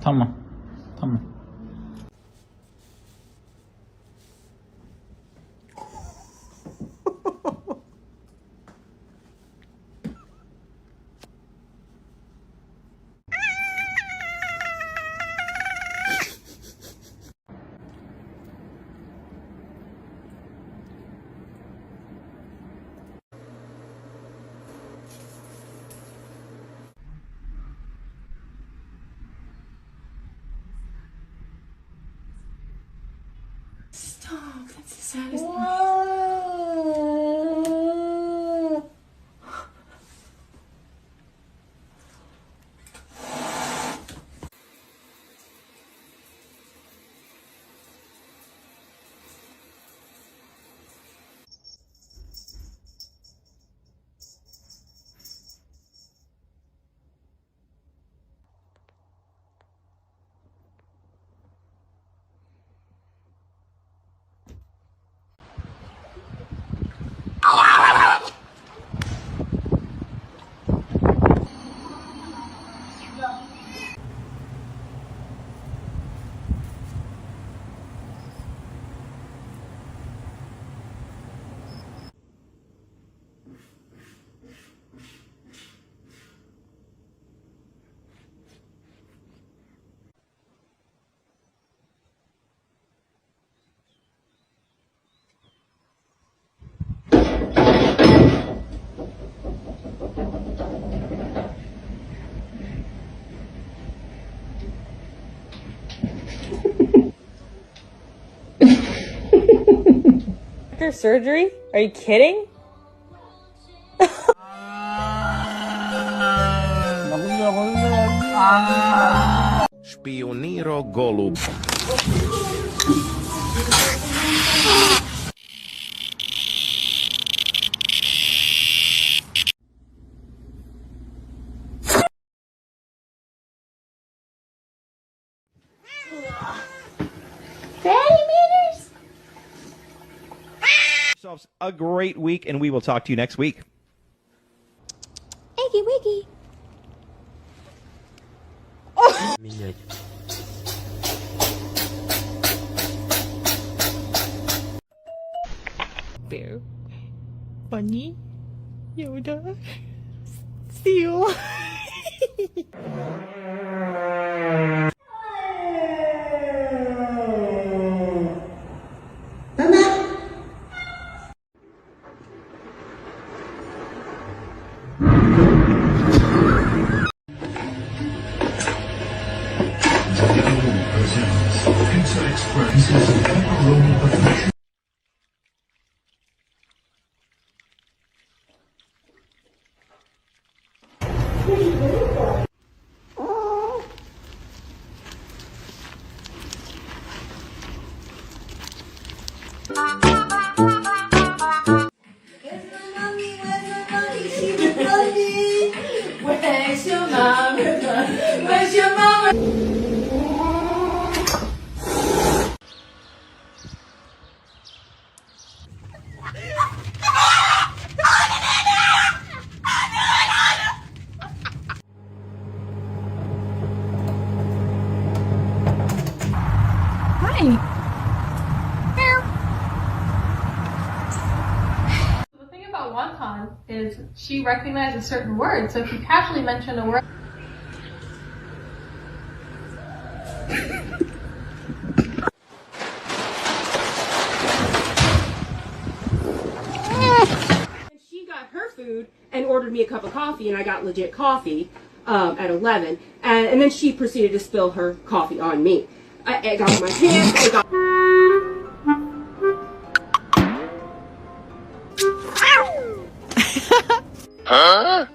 Tamam. Tamam. Stop, that's the saddest thing. After surgery? Are you kidding? Špioniro golub. Yourselves a great week, and we will talk to you next week. Eggy wiggy. Bear. Bunny. Yoda. Seal. Pizza Express is a pepperoni perfection. Where's your mama? Where's your mama? The thing about wonton is she recognizes certain words, so if you casually mention a word. She got her food and ordered me a cup of coffee, and I got legit coffee at 11, and then she proceeded to spill her coffee on me. It got on my pants, it got... Huh?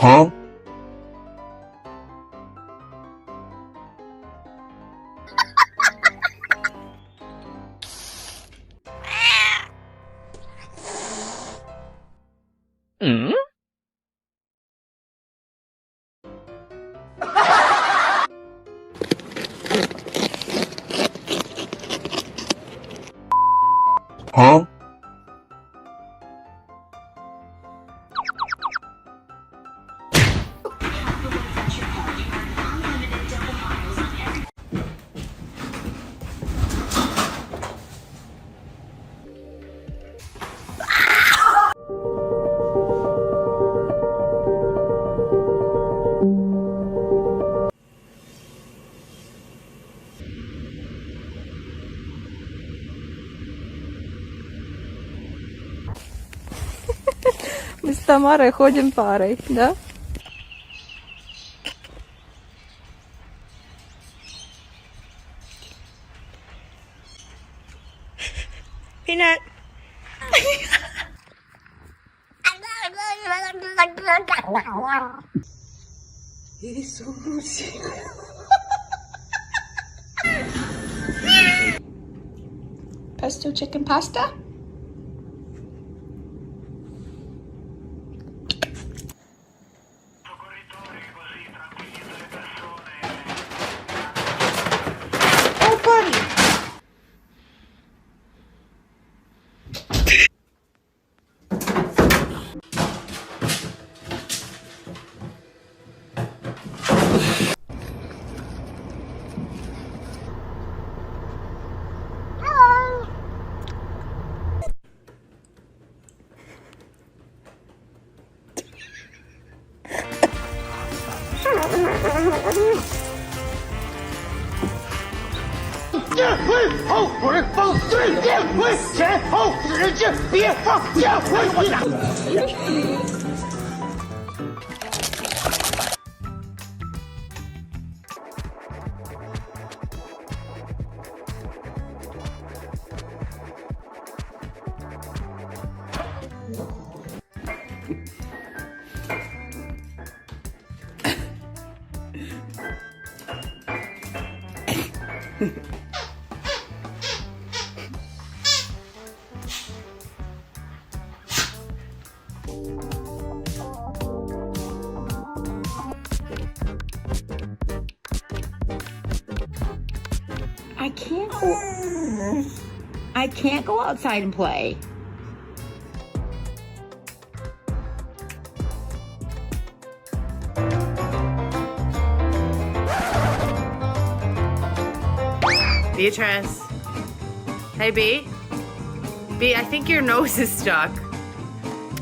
Huh? Mm? Huh? Мы с Тамарой ходим парой, да? Peanut. Pesto chicken pasta? Oh, buddy. I can't go outside and play. Beatrice. Hey, B. B, I think your nose is stuck.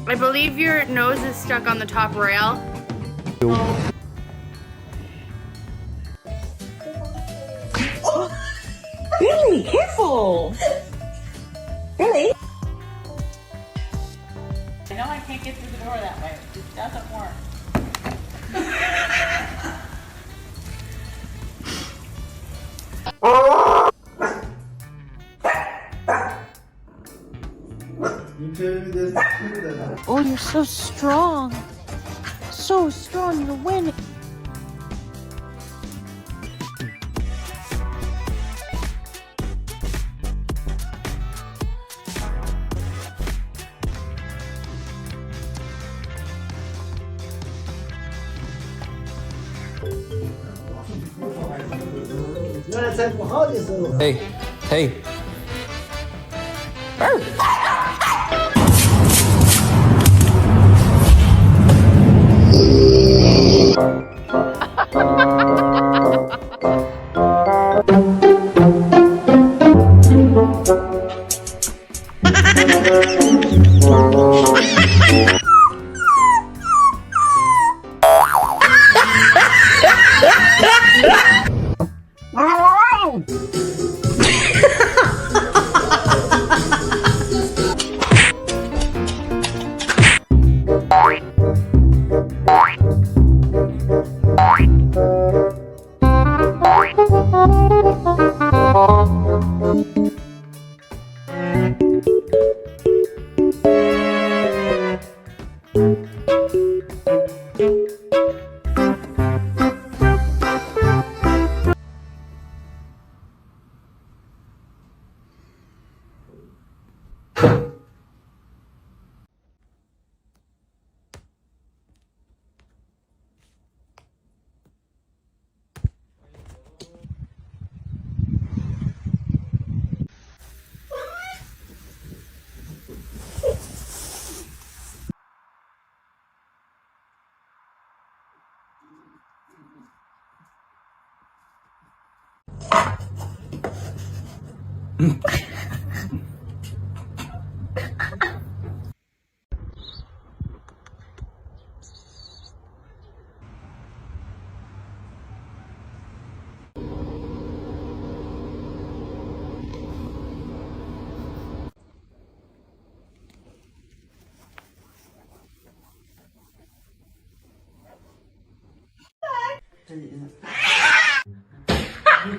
I believe your nose is stuck on the top rail. Billy, careful! Billy? I know I can't get through the door that way. It doesn't work. Oh, you're so strong. So strong, you're winning. Hey, hey.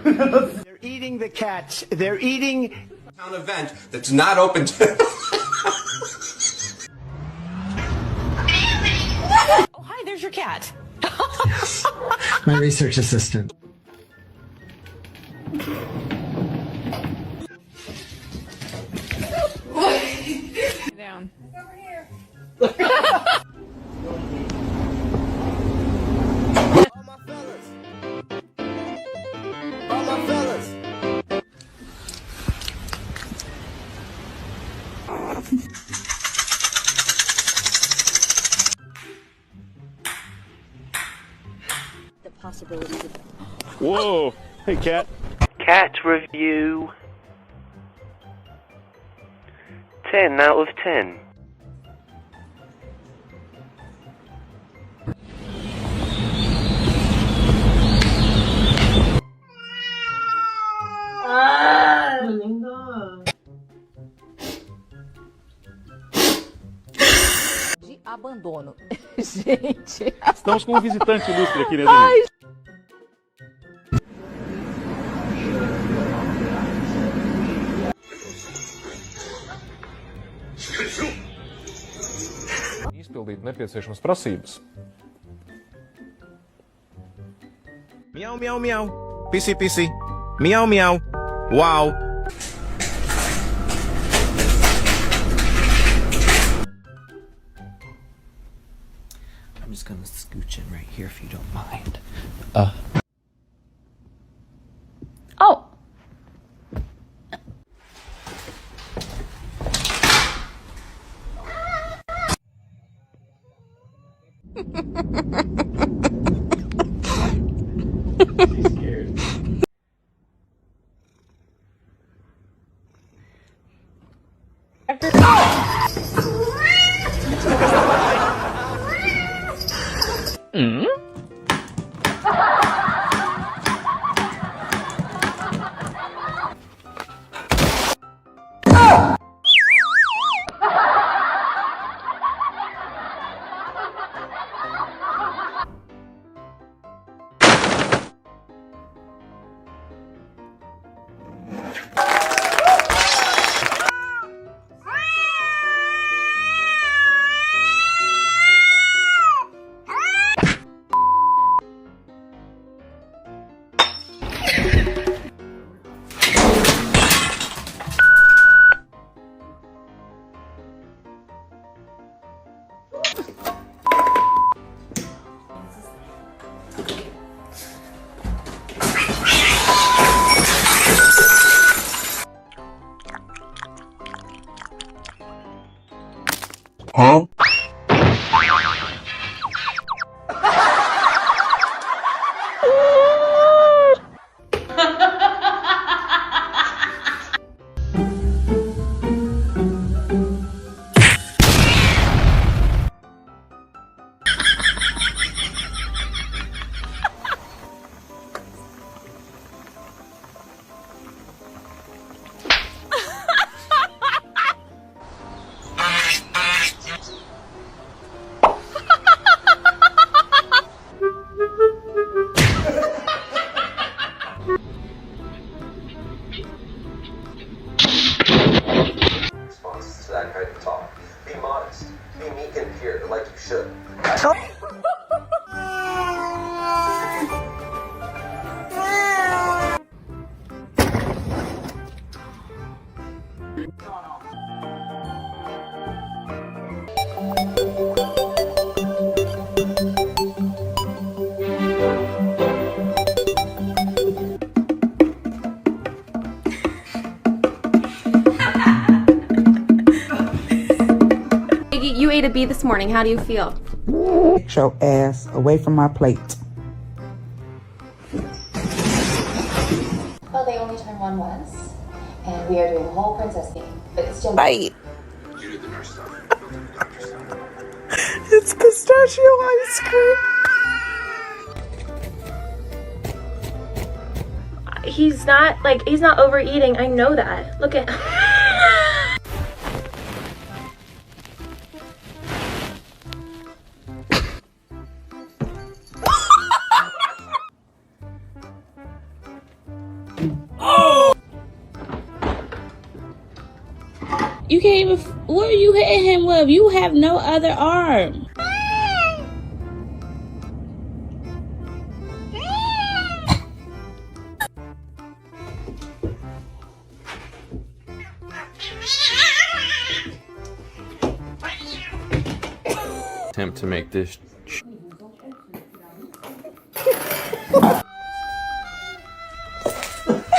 They're eating the cats. They're eating. Town event that's not open to. Oh, hi, there's your cat. My research assistant. Down. Over here. The possibilities of Whoa. Hey, cat. Cat review. 10 out of 10. de abandono. Gente. Estamos com um visitante ilustre aqui, né, Denise? Izpildīt nepieciešamas prasības. Meow, meow, meow. Pissy, pissy. Meow, meow. Wow. I'm just gonna scooch in right here if you don't mind. Oh. She's scared. Huh? Response to that kind of talk. Be modest. Be meek and pure, like you should. You ate a bee this morning. How do you feel? Get your ass away from my plate. Well, they only turn one once, and we are doing a whole princess theme, but it's still Bite. You did the nurse stuff. It's pistachio ice cream. He's not overeating. I know that. Look at. You can't even. What are you hitting him with? You have no other arm. Attempt to make this.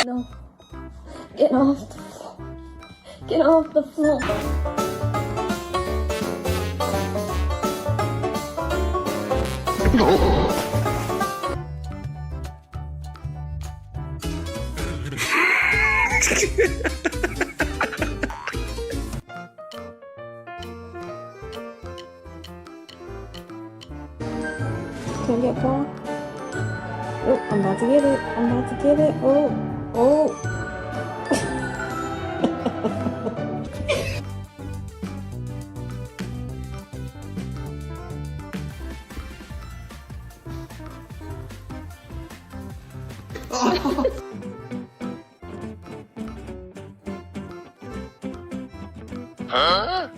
No. Get off the floor. Get off the floor. Can I get Paul? Oh, I'm about to get it. I'm about to get it. Oh, oh. Huh?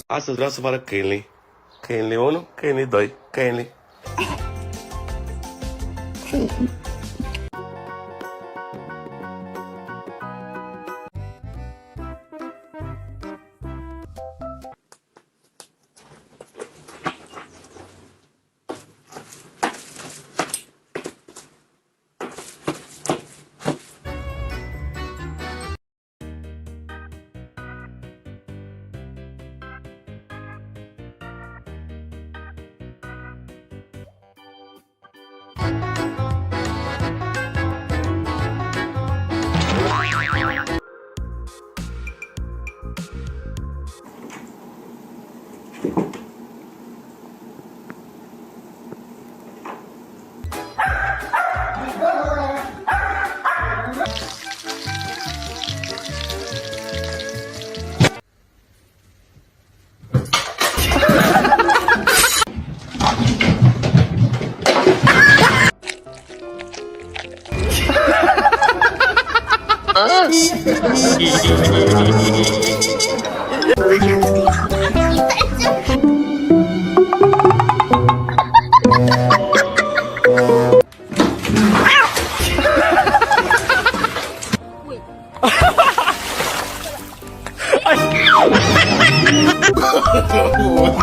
Astăzi vreau să vă arăt câinele. Câinele 1, câinele 2, câinele.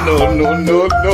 No, no, no, no.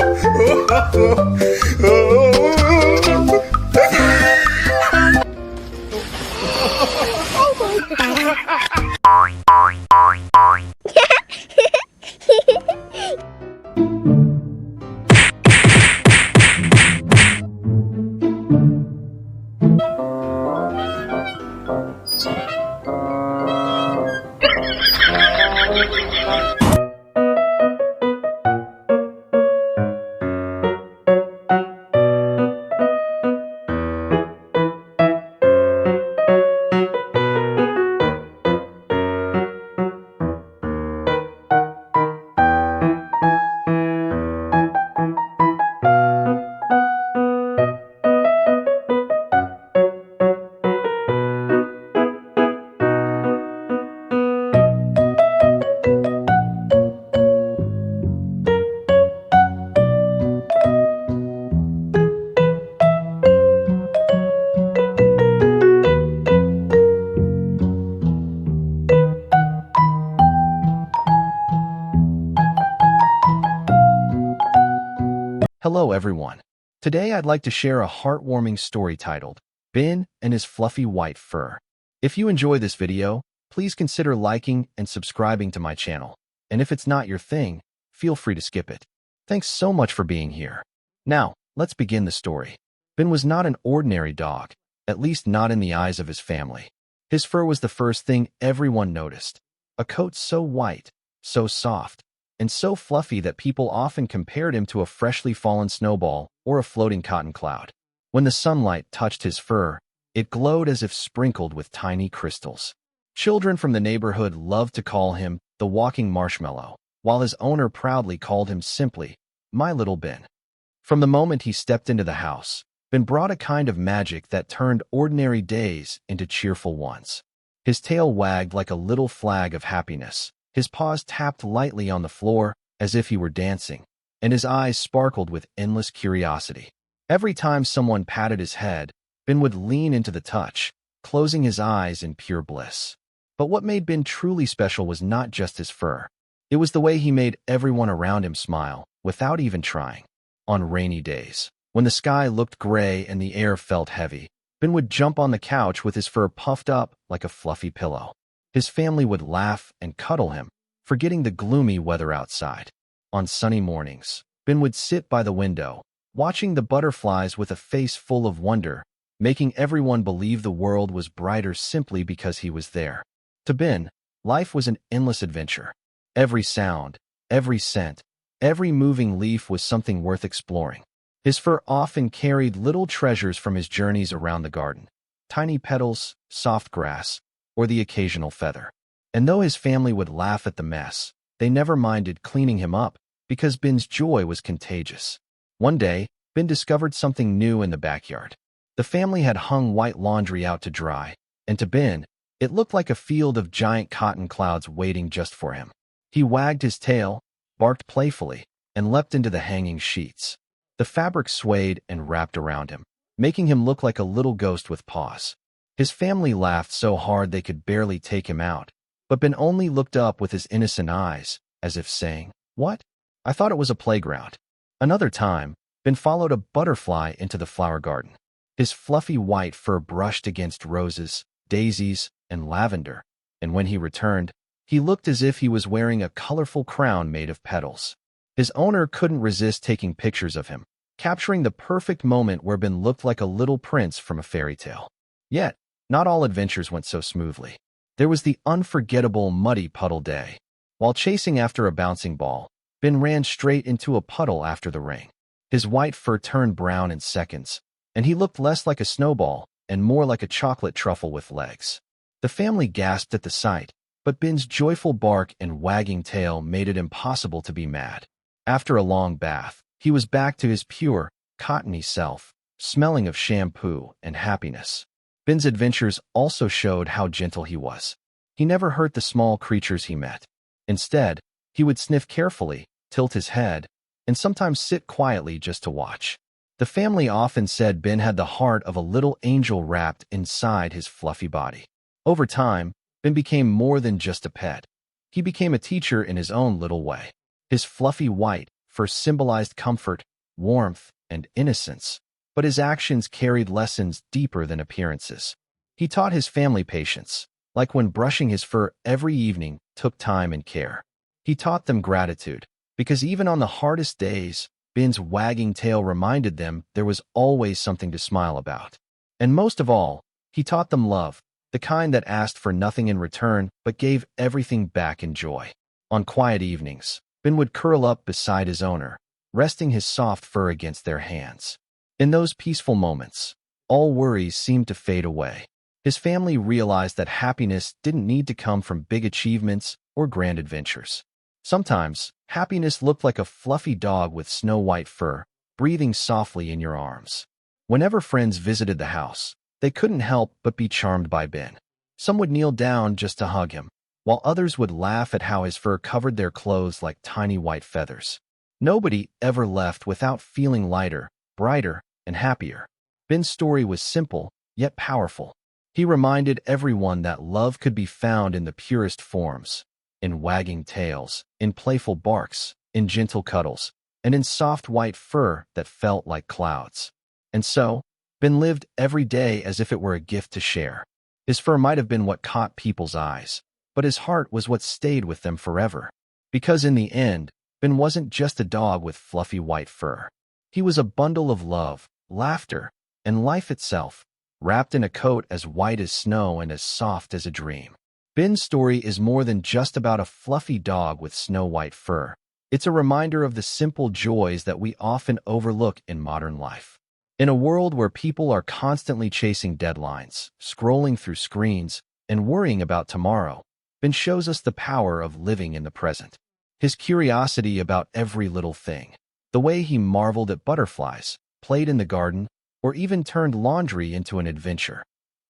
Hello everyone. Today I'd like to share a heartwarming story titled, Ben and His Fluffy White Fur. If you enjoy this video, please consider liking and subscribing to my channel. And if it's not your thing, feel free to skip it. Thanks so much for being here. Now, let's begin the story. Ben was not an ordinary dog, at least not in the eyes of his family. His fur was the first thing everyone noticed. A coat so white, so soft, and so fluffy that people often compared him to a freshly fallen snowball or a floating cotton cloud. When the sunlight touched his fur, it glowed as if sprinkled with tiny crystals. Children from the neighborhood loved to call him the walking marshmallow, while his owner proudly called him simply, my little Ben. From the moment he stepped into the house, Ben brought a kind of magic that turned ordinary days into cheerful ones. His tail wagged like a little flag of happiness. His paws tapped lightly on the floor as if he were dancing, and his eyes sparkled with endless curiosity. Every time someone patted his head, Ben would lean into the touch, closing his eyes in pure bliss. But what made Ben truly special was not just his fur. It was the way he made everyone around him smile, without even trying. On rainy days, when the sky looked gray and the air felt heavy, Ben would jump on the couch with his fur puffed up like a fluffy pillow. His family would laugh and cuddle him, forgetting the gloomy weather outside. On sunny mornings, Ben would sit by the window, watching the butterflies with a face full of wonder, making everyone believe the world was brighter simply because he was there. To Ben, life was an endless adventure. Every sound, every scent, every moving leaf was something worth exploring. His fur often carried little treasures from his journeys around the garden, tiny petals, soft grass, or the occasional feather. And though his family would laugh at the mess, they never minded cleaning him up because Ben's joy was contagious. One day, Ben discovered something new in the backyard. The family had hung white laundry out to dry, and to Ben, it looked like a field of giant cotton clouds waiting just for him. He wagged his tail, barked playfully, and leapt into the hanging sheets. The fabric swayed and wrapped around him, making him look like a little ghost with paws. His family laughed so hard they could barely take him out, but Ben only looked up with his innocent eyes, as if saying, "What? I thought it was a playground." Another time, Ben followed a butterfly into the flower garden. His fluffy white fur brushed against roses, daisies, and lavender, and when he returned, he looked as if he was wearing a colorful crown made of petals. His owner couldn't resist taking pictures of him, capturing the perfect moment where Ben looked like a little prince from a fairy tale. Yet, not all adventures went so smoothly. There was the unforgettable muddy puddle day. While chasing after a bouncing ball, Ben ran straight into a puddle after the rain. His white fur turned brown in seconds, and he looked less like a snowball and more like a chocolate truffle with legs. The family gasped at the sight, but Ben's joyful bark and wagging tail made it impossible to be mad. After a long bath, he was back to his pure, cottony self, smelling of shampoo and happiness. Ben's adventures also showed how gentle he was. He never hurt the small creatures he met. Instead, he would sniff carefully, tilt his head, and sometimes sit quietly just to watch. The family often said Ben had the heart of a little angel wrapped inside his fluffy body. Over time, Ben became more than just a pet. He became a teacher in his own little way. His fluffy white fur symbolized comfort, warmth, and innocence, but his actions carried lessons deeper than appearances. He taught his family patience, like when brushing his fur every evening took time and care. He taught them gratitude, because even on the hardest days, Ben's wagging tail reminded them there was always something to smile about. And most of all, he taught them love, the kind that asked for nothing in return but gave everything back in joy. On quiet evenings, Ben would curl up beside his owner, resting his soft fur against their hands. In those peaceful moments, all worries seemed to fade away. His family realized that happiness didn't need to come from big achievements or grand adventures. Sometimes, happiness looked like a fluffy dog with snow-white fur, breathing softly in your arms. Whenever friends visited the house, they couldn't help but be charmed by Ben. Some would kneel down just to hug him, while others would laugh at how his fur covered their clothes like tiny white feathers. Nobody ever left without feeling lighter, brighter, and happier. Ben's story was simple, yet powerful. He reminded everyone that love could be found in the purest forms, in wagging tails, in playful barks, in gentle cuddles, and in soft white fur that felt like clouds. And so, Ben lived every day as if it were a gift to share. His fur might have been what caught people's eyes, but his heart was what stayed with them forever. Because in the end, Ben wasn't just a dog with fluffy white fur. He was a bundle of love, laughter, and life itself, wrapped in a coat as white as snow and as soft as a dream. Ben's story is more than just about a fluffy dog with snow-white fur. It's a reminder of the simple joys that we often overlook in modern life. In a world where people are constantly chasing deadlines, scrolling through screens, and worrying about tomorrow, Ben shows us the power of living in the present. His curiosity about every little thing, the way he marveled at butterflies, played in the garden, or even turned laundry into an adventure,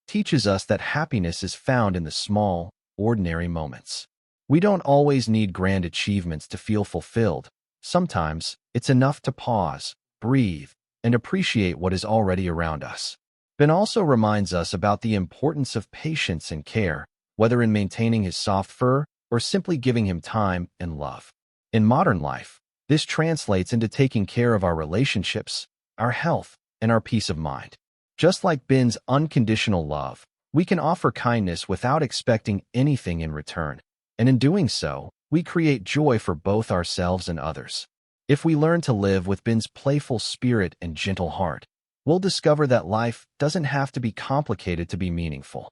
teaches us that happiness is found in the small, ordinary moments. We don't always need grand achievements to feel fulfilled. Sometimes, it's enough to pause, breathe, and appreciate what is already around us. Ben also reminds us about the importance of patience and care, whether in maintaining his soft fur or simply giving him time and love. In modern life, this translates into taking care of our relationships, our health, and our peace of mind. Just like Ben's unconditional love, we can offer kindness without expecting anything in return, and in doing so, we create joy for both ourselves and others. If we learn to live with Ben's playful spirit and gentle heart, we'll discover that life doesn't have to be complicated to be meaningful.